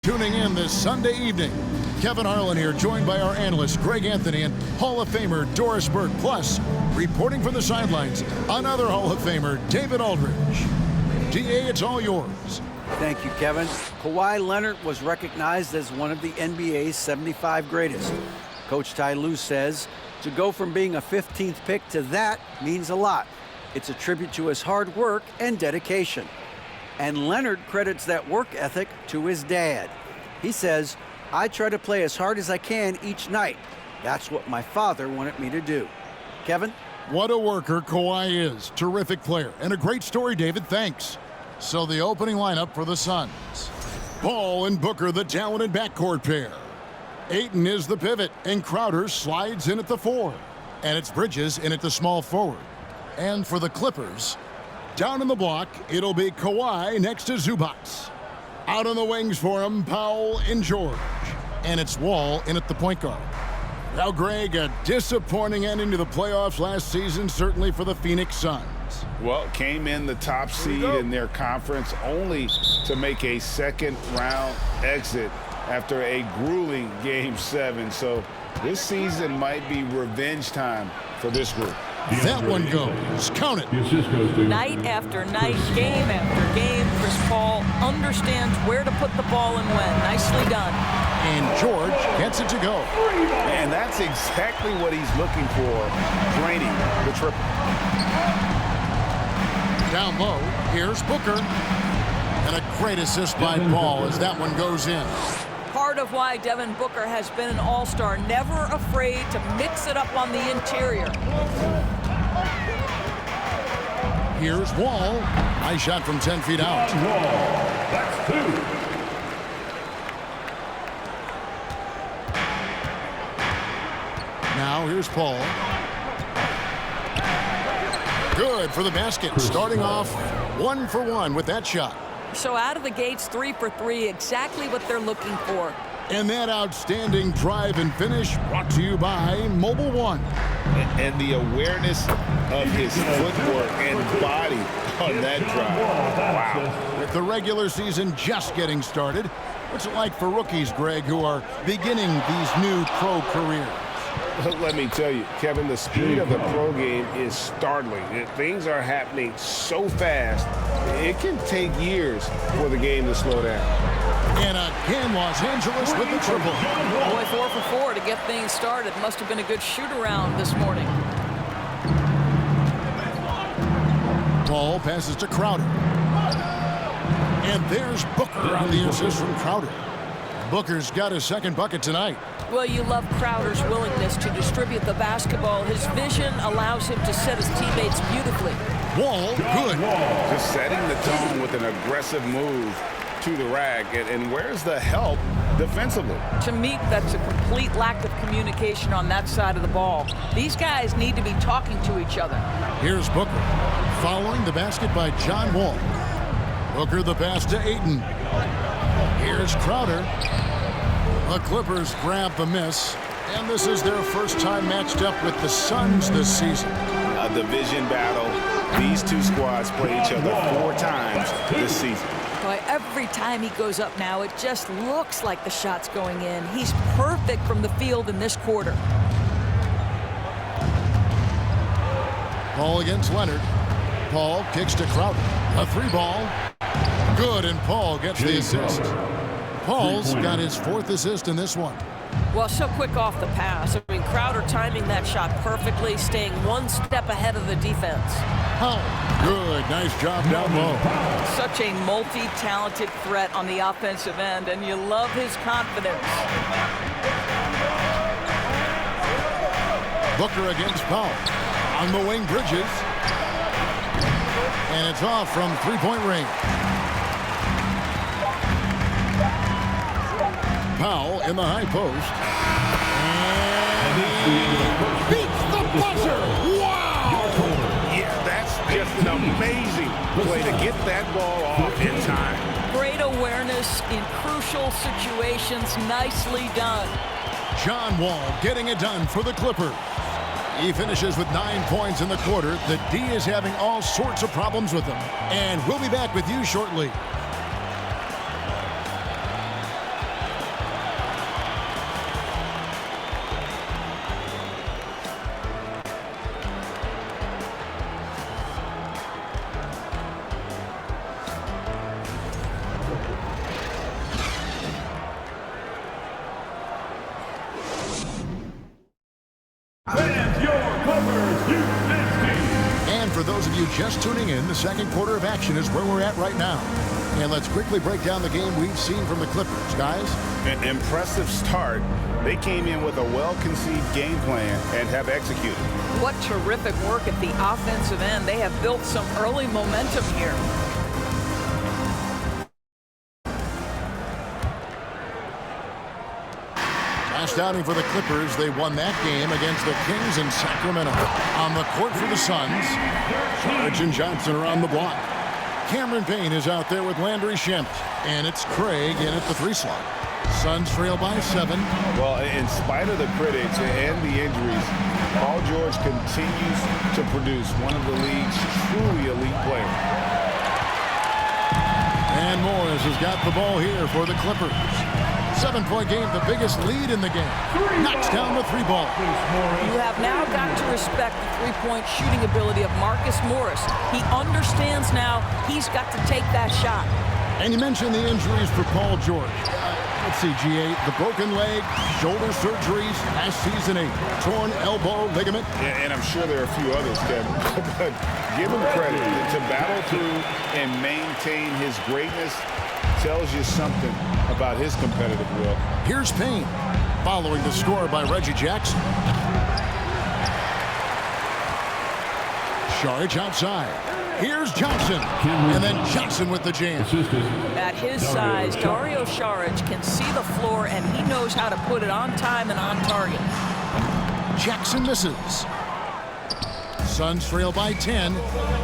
Tuning in this Sunday evening, Kevin Harlan here, joined by our analyst Greg Anthony and Hall of Famer Doris Burke. Plus, reporting from the sidelines, another Hall of Famer, David Aldridge. DA, it's all yours. Thank you, Kevin. Kawhi Leonard was recognized as one of the NBA's 75 greatest. Coach Ty Lue says to go from being a 15th pick to that means a lot. It's a tribute to his hard work and dedication. And Leonard credits that work ethic to his dad. He says, "I try to play as hard as I can each night. That's what my father wanted me to do." Kevin? What a worker Kawhi is. Terrific player. And a great story, David. Thanks. So the opening lineup for the Suns. Paul and Booker, the talented backcourt pair. Ayton is the pivot, and Crowder slides in at the 4. And it's Bridges in at the small forward. And for the Clippers, down in the block, it'll be Kawhi next to Zubac. Out on the wings for him, Powell and George. And it's Wall in at the point guard. Now, Greg, a disappointing ending to the playoffs last season, certainly for the Phoenix Suns. Well, came in the top seed in their conference only to make a second-round exit after a grueling Game 7. So this season might be revenge time for this group. That one goes. Count it. Night after night, game after game, Chris Paul understands where to put the ball and when. Nicely done. And George gets it to go. And that's exactly what he's looking for, draining the triple. Down low, here's Booker. And a great assist by Paul as that one goes in. Part of why Devin Booker has been an all-star, never afraid to mix it up on the interior. Here's Wall. Nice shot from 10 feet out. That's 2. Now here's Paul. Good for the basket. Starting off 1 for 1 with that shot. So out of the gates, 3 for 3, exactly what they're looking for. And that outstanding drive and finish brought to you by Mobile One. And the awareness of his footwork and body on that drive. Wow. With the regular season just getting started, what's it like for rookies, Greg, who are beginning these new pro careers? Let me tell you, Kevin, the speed of the pro game is startling. Things are happening so fast, it can take years for the game to slow down. And again, Los Angeles with the triple. Boy, 4 for 4 to get things started. Must have been a good shoot-around this morning. Paul passes to Crowder. And there's Booker on the assist from Crowder. Booker's got his second bucket tonight. Well, you love Crowder's willingness to distribute the basketball. His vision allows him to set his teammates beautifully. Wall, good. Just setting the tone with an aggressive move to the rack. And where's the help defensively? To me, that's a complete lack of communication on that side of the ball. These guys need to be talking to each other. Here's Booker. Following the basket by John Wall. Booker the pass to Ayton. Here's Crowder. The Clippers grab the miss, and this is their first time matched up with the Suns this season. A division battle. These two squads play each other 4 times this season. Boy, every time he goes up now, it just looks like the shot's going in. He's perfect from the field in this quarter. Paul against Leonard. Paul kicks to Crowder. A 3-ball. Good, and Paul gets the assist. Paul's got his 4th assist in this one. Well, so quick off the pass. I mean, Crowder timing that shot perfectly, staying 1 step ahead of the defense. Oh, good. Nice job down low. Such a multi-talented threat on the offensive end, and you love his confidence. Booker against Powell. On the wing, Bridges. And it's off from 3-point range. Powell in the high post. And he beats the buzzer. Wow! Yeah, that's just an amazing play to get that ball off in time. Great awareness in crucial situations. Nicely done. John Wall getting it done for the Clippers. He finishes with 9 points in the quarter. The D is having all sorts of problems with him. And we'll be back with you shortly. those of you just tuning in, the second quarter of action is where we're at right now. And let's quickly break down the game we've seen from the Clippers, guys. An impressive start. They came in with a well-conceived game plan and have executed. What terrific work at the offensive end. They have built some early momentum here. Last outing for the Clippers, they won that game against the Kings in Sacramento. On the court for the Suns, Sarge and Johnson are on the block. Cameron Payne is out there with Landry Shamet, and it's Craig in at the 3 slot. Suns trail by 7. Well, in spite of the critics and the injuries, Paul George continues to produce one of the league's truly elite players. And Morris has got the ball here for the Clippers. 7-point game, the biggest lead in the game. Knocks down the 3 ball. You have now got to respect the three-point shooting ability of Marcus Morris. He understands now he's got to take that shot. And you mentioned the injuries for Paul George. Let's see, G8, the broken leg, shoulder surgeries, last season a torn elbow ligament. And I'm sure there are a few others, Kevin. But give him credit to battle through and maintain his greatness tells you something about his competitive will. Here's Payne, following the score by Reggie Jackson. Saric outside. Here's Johnson, and then Johnson with the jam. At his size, Dario Saric can see the floor, and he knows how to put it on time and on target. Jackson misses. Suns trail by 10.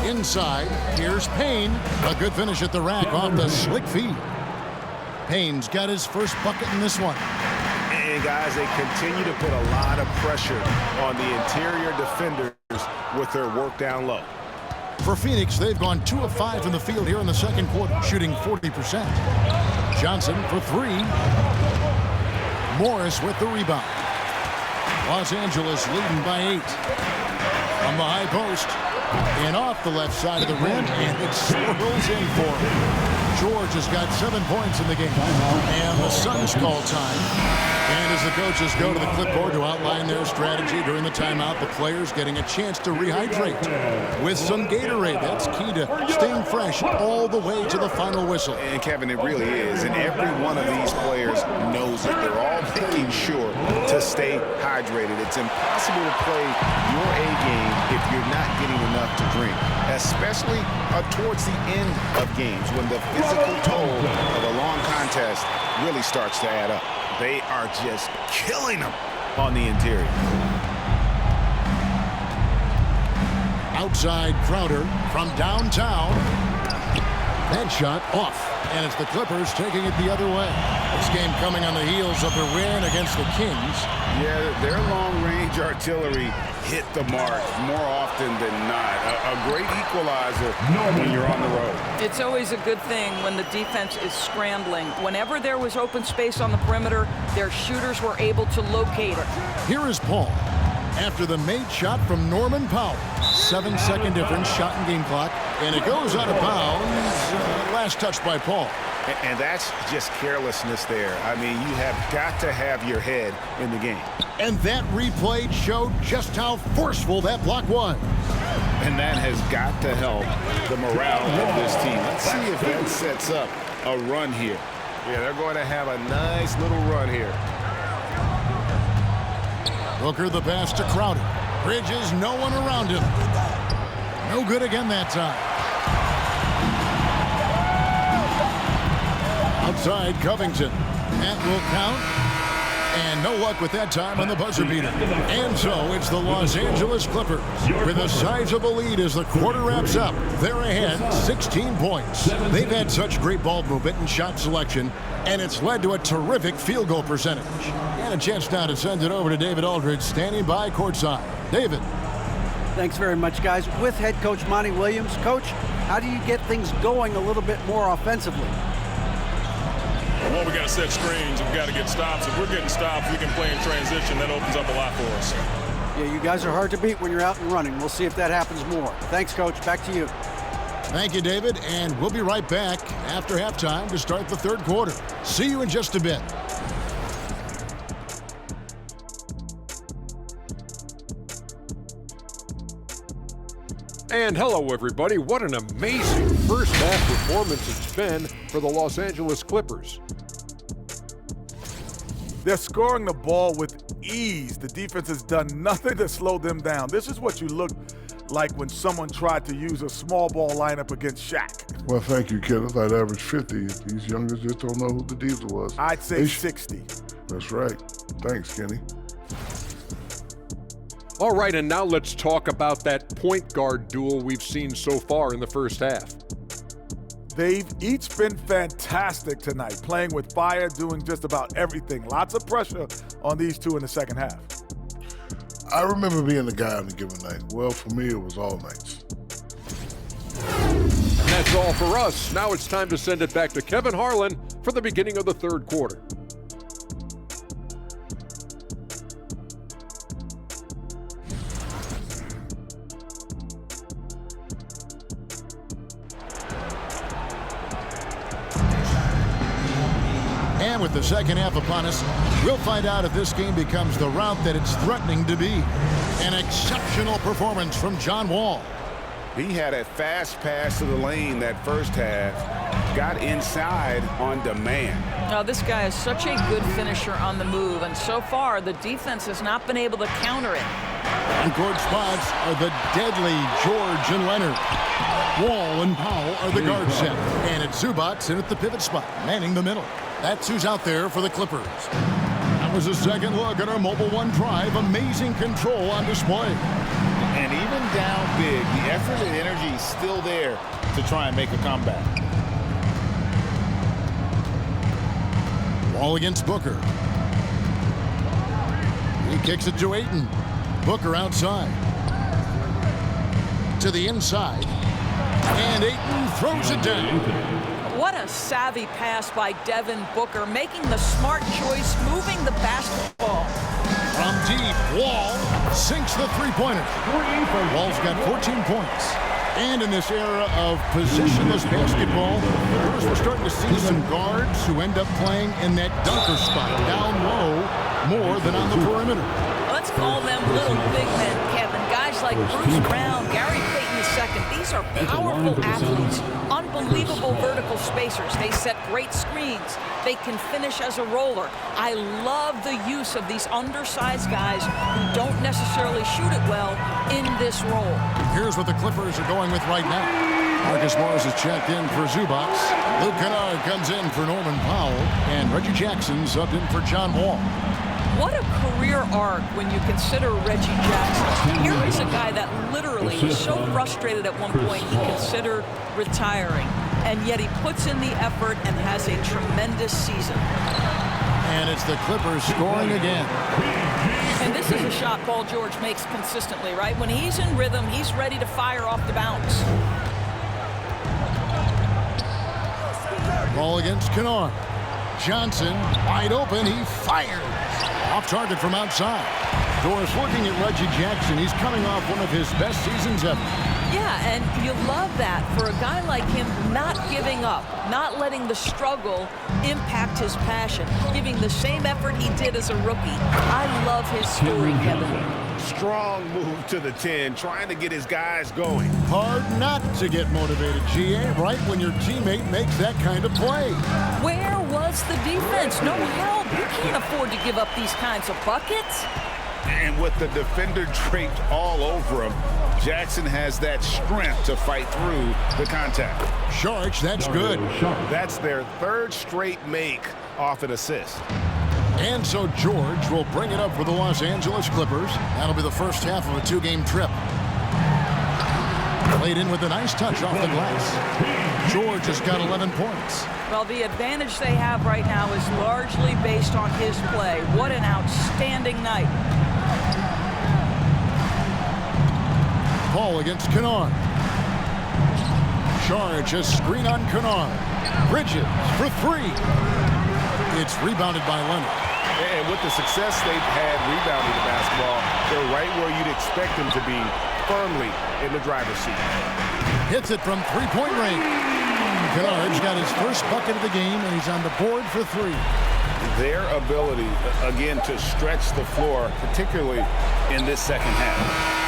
Inside, here's Payne. A good finish at the rack off the slick feed. Payne's got his first bucket in this one. And guys, they continue to put a lot of pressure on the interior defenders with their work down low. For Phoenix, they've gone 2 of 5 from the field here in the second quarter, shooting 40%. Johnson for 3. Morris with the rebound. Los Angeles leading by 8. From the high post, and off the left side of the rim, and it swirls in for him. George has got 7 points in the game, and the Suns call time. And as the coaches go to the clipboard to outline their strategy during the timeout, the players getting a chance to rehydrate with some Gatorade. That's key to staying fresh all the way to the final whistle. And Kevin, it really is. And every one of these players knows it. They're all making sure to stay hydrated. It's impossible to play your A game if you're not getting enough to drink, especially towards the end of games when the physical toll of a long contest really starts to add up. They are just killing them on the interior. Outside Crowder from downtown. That shot off. And it's the Clippers taking it the other way. This game coming on the heels of their win against the Kings. Yeah, their long-range artillery hit the mark more often than not. A great equalizer when you're on the road. It's always a good thing when the defense is scrambling. Whenever there was open space on the perimeter, their shooters were able to locate it. Here is Paul after the made shot from Norman Powell. 7-second difference, shot and game clock, and it goes out of bounds. Last touch by Paul. And that's just carelessness there. I mean, you have got to have your head in the game. And that replay showed just how forceful that block was. And that has got to help the morale of this team. Let's see if that sets up a run here. Yeah, they're going to have a nice little run here. Booker the pass to Crowder. Bridges, no one around him. No good again that time. Outside Covington. That will count. And no luck with that time on the buzzer beater. And so it's the Los Angeles Clippers with a sizable lead as the quarter wraps up. They're ahead 16 points. They've had such great ball movement and shot selection, and it's led to a terrific field goal percentage. And a chance now to send it over to David Aldridge standing by courtside. David. Thanks very much, guys. With head coach Monty Williams. Coach, how do you get things going a little bit more offensively? Well, we got to set screens. We've got to get stops. If we're getting stops, we can play in transition. That opens up a lot for us. Yeah, you guys are hard to beat when you're out and running. We'll see if that happens more. Thanks, Coach. Back to you. Thank you, David. And we'll be right back after halftime to start the third quarter. See you in just a bit. And hello, everybody. What an amazing first half performance it's been for the Los Angeles Clippers. They're scoring the ball with ease. The defense has done nothing to slow them down. This is what you look like when someone tried to use a small ball lineup against Shaq. Well, thank you, Kenneth. I'd average 50. These youngers just don't know who the Diesel was. I'd say 60. That's right. Thanks, Kenny. All right, and now let's talk about that point guard duel we've seen so far in the first half. They've each been fantastic tonight, playing with fire, doing just about everything. Lots of pressure on these two in the second half. I remember being the guy on a given night. Well, for me, it was all nights. And that's all for us. Now it's time to send it back to Kevin Harlan for the beginning of the third quarter. And with the second half upon us, we'll find out if this game becomes the route that it's threatening to be. An exceptional performance from John Wall. He had a fast pass to the lane that first half, got inside on demand. Now, this guy is such a good finisher on the move, and so far the defense has not been able to counter it. On-court spots are the deadly George and Leonard. Wall and Powell are the guard set, and it's Zubac in at the pivot spot, manning the middle. That's who's out there for the Clippers. That was a second look at our Mobile One drive. Amazing control on display. And even down big, the effort and energy is still there to try and make a comeback. Wall against Booker. He kicks it to Ayton. Booker outside. To the inside. And Ayton throws it down. What a savvy pass by Devin Booker, making the smart choice, moving the basketball. From deep, Wall sinks the three-pointer. Wall's got 14 points. And in this era of positionless basketball, we're starting to see some guards who end up playing in that dunker spot, down low, more than on the perimeter. Let's call them little big men, Kevin. Guys like Bruce Brown, Gary Payton II. These are powerful athletes, unbelievable vertical spacers. They set great screens. They can finish as a roller. I love the use of these undersized guys who don't necessarily shoot it well in this role. Here's what the Clippers are going with right now. Marcus Morris is checked in for Zubac. Luke Kennard comes in for Norman Powell. And Reggie Jackson subbed in for John Wall. What a career arc when you consider Reggie Jackson. Here is a guy that literally was so frustrated at one point he considered retiring. And yet he puts in the effort and has a tremendous season. And it's the Clippers scoring again. And this is a shot Paul George makes consistently, right? When he's in rhythm, he's ready to fire off the bounce. Ball against Kennard. Johnson, wide open, he fires. Off target from outside. Doris looking at Reggie Jackson. He's coming off one of his best seasons ever. Yeah, and you love that for a guy like him, not giving up, not letting the struggle impact his passion, giving the same effort he did as a rookie. I love his story, Kevin. Strong move to the 10, trying to get his guys going. Hard not to get motivated, GA, right when your teammate makes that kind of play. Where was the defense? No help. You can't afford to give up these kinds of buckets. And with the defender draped all over him, Jackson has that strength to fight through the contact. Sharks, that's good. That's their third straight make off an assist. And so George will bring it up for the Los Angeles Clippers. That'll be the first half of a two-game trip. Played in with a nice touch off the glass. George has got 11 points. Well, the advantage they have right now is largely based on his play. What an outstanding night. Ball against Kennard. Charge, a screen on Kennard. Bridges for three. It's rebounded by Leonard. And with the success they've had rebounding the basketball, they're right where you'd expect them to be, firmly in the driver's seat. Hits it from three-point range. Kennard's got his first bucket of the game, and he's on the board for three. Their ability, again, to stretch the floor, particularly in this second half.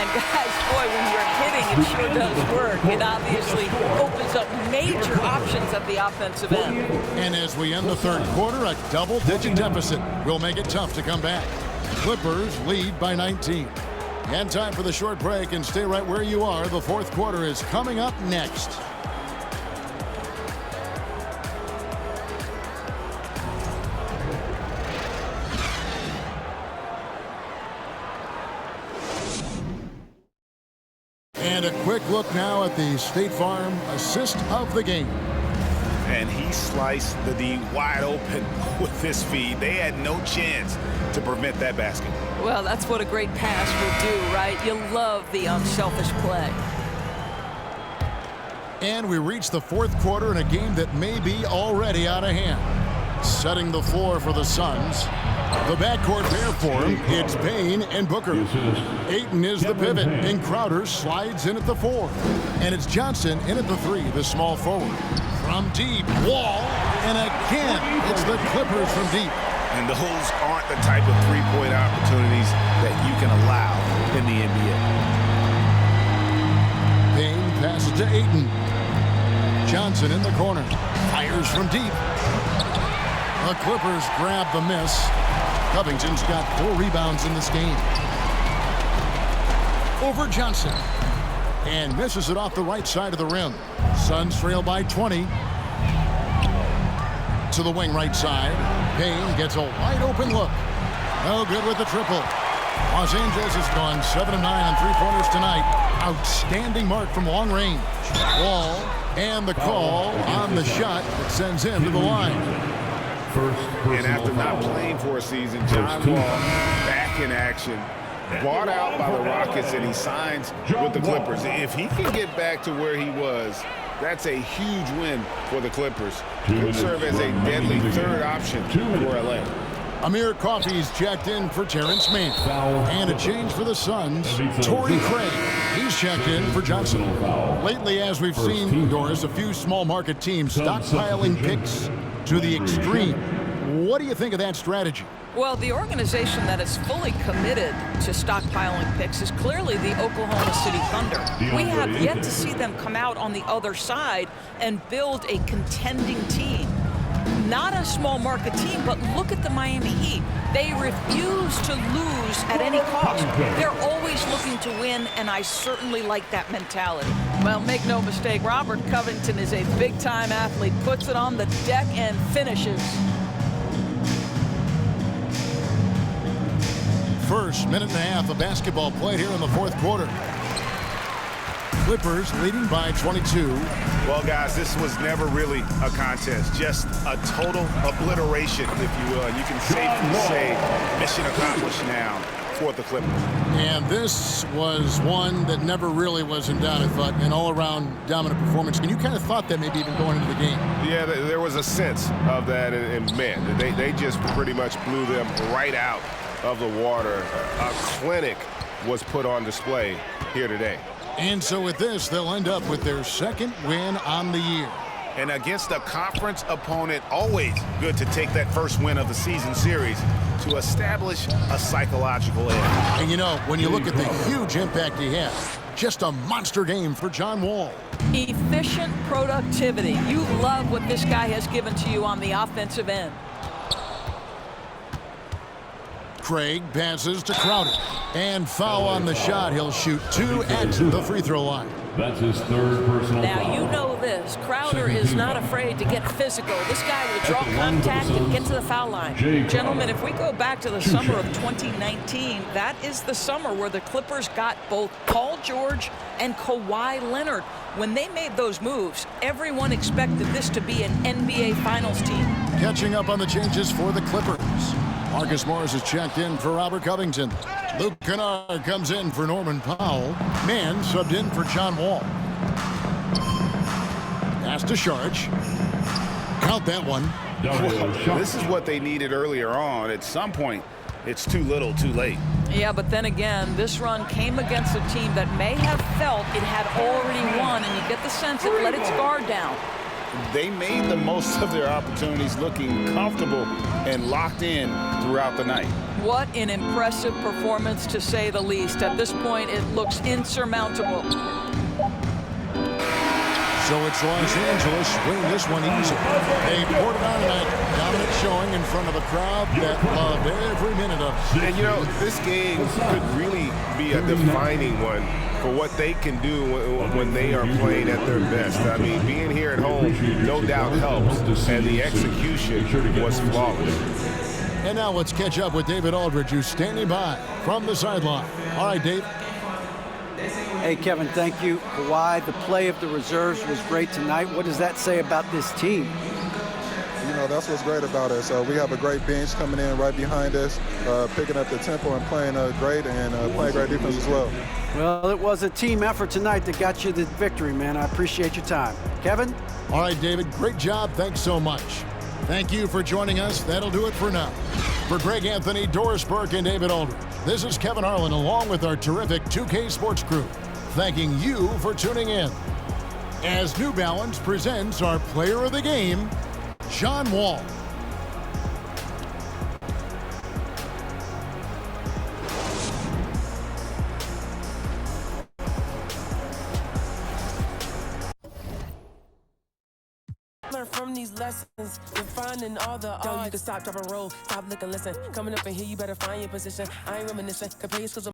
And guys, Boy, when you're hitting, it sure does work. It obviously opens up major options at the offensive end. And as we end the third quarter, a double-digit deficit will make it tough to come back. Clippers lead by 19. And time for the short break, and stay right where you are. The fourth quarter is coming up next. And a quick look now at the State Farm assist of the game. And he sliced the D wide open with this feed. They had no chance to prevent that basket. Well, that's what a great pass will do, right? You love the unselfish play. And we reach the fourth quarter in a game that may be already out of hand. Setting the floor for the Suns. The backcourt pair for him, it's Payne and Booker. Ayton is the pivot, and Crowder slides in at the 4. And it's Johnson in at the 3, the small forward. From deep, Wall, and again, it's the Clippers from deep. And those aren't the type of three-point opportunities that you can allow in the NBA. Payne passes to Ayton. Johnson in the corner, fires from deep. The Clippers grab the miss. Covington's got 4 rebounds in this game. Over Johnson. And misses it off the right side of the rim. Suns trail by 20. To the wing right side. Payne gets a wide open look. No good with the triple. Los Angeles has gone 7 of 9 on three-pointers tonight. Outstanding mark from long range. Wall and the call on the shot that sends him to the line. And after not playing for a season, John Wall back in action, bought out by the Rockets, and he signs with the Clippers. If he can get back to where he was, that's a huge win for the Clippers. Could serve as a deadly third option for LA. Amir Coffey's checked in for Terrence Mann. And a change for the Suns, Torrey Craig. He's checked in for Johnson. Lately, as we've seen, Doris, a few small market teams stockpiling picks to the extreme. What do you think of that strategy? Well, the organization that is fully committed to stockpiling picks is clearly the Oklahoma City Thunder. We have yet to see them come out on the other side and build a contending team. Not a small market team, but look at the Miami Heat. They refuse to lose at any cost. They're always looking to win, and I certainly like that mentality. Well, make no mistake, Robert Covington is a big-time athlete, puts it on the deck and finishes. First minute and a half of basketball played here in the fourth quarter. Clippers leading by 22. Well, guys, this was never really a contest, just a total obliteration, if you will. You can safely say mission accomplished now for the Clippers. And this was one that never really was in doubt, I thought, an all-around dominant performance. And you kind of thought that maybe even going into the game. Yeah, there was a sense of that, and man, they just pretty much blew them right out of the water. A clinic was put on display here today. And so with this, they'll end up with their second win on the year. And against a conference opponent, always good to take that first win of the season series to establish a psychological edge. And you know, when you look at the huge impact he had, just a monster game for John Wall. Efficient productivity. You love what this guy has given to you on the offensive end. Craig passes to Crowder. And foul on the shot. He'll shoot 2 at the free throw line. That's his third personal foul. Now, you know this. Crowder is not afraid to get physical. This guy will draw contact and get to the foul line. Gentlemen, if we go back to the summer of 2019, that is the summer where the Clippers got both Paul George and Kawhi Leonard. When they made those moves, everyone expected this to be an NBA Finals team. Catching up on the changes for the Clippers. Marcus Morris is checked in for Robert Covington. Luke Kennard comes in for Norman Powell. Mann subbed in for John Wall. Pass to Saric. Count that one. Well, this is what they needed earlier on. At some point, it's too little, too late. Yeah, but then again, this run came against a team that may have felt it had already won, and you get the sense it let its guard down. They made the most of their opportunities, looking comfortable and locked in throughout the night. What an impressive performance, to say the least. At this point, it looks insurmountable. So it's Los Angeles winning this one easy. They poured it on tonight. Dominant showing in front of a crowd that loved every minute of it. And, you know, this game could really be a defining one for what they can do when they are playing at their best. I mean, being here at home no doubt helps, and the execution was flawless. And now let's catch up with David Aldridge, who's standing by from the sideline. All right, Dave. Hey, Kevin, thank you. Kawhi, the play of the reserves was great tonight. What does that say about this team? You know, that's what's great about us. We have a great bench coming in right behind us, picking up the tempo and playing great and playing great defense as well. Well, it was a team effort tonight that got you the victory, man. I appreciate your time. Kevin? All right, David, great job. Thanks so much. Thank you for joining us. That'll do it for now. For Greg Anthony, Doris Burke, and David Aldridge, this is Kevin Harlan along with our terrific 2K Sports crew, thanking you for tuning in. As New Balance presents our player of the game, John Wall. Learn from these lessons, defining all the odds. You can stop, drop, and roll. Stop, look, and listen. Coming up in here, you better find your position. I ain't reminiscing. Compare your skills.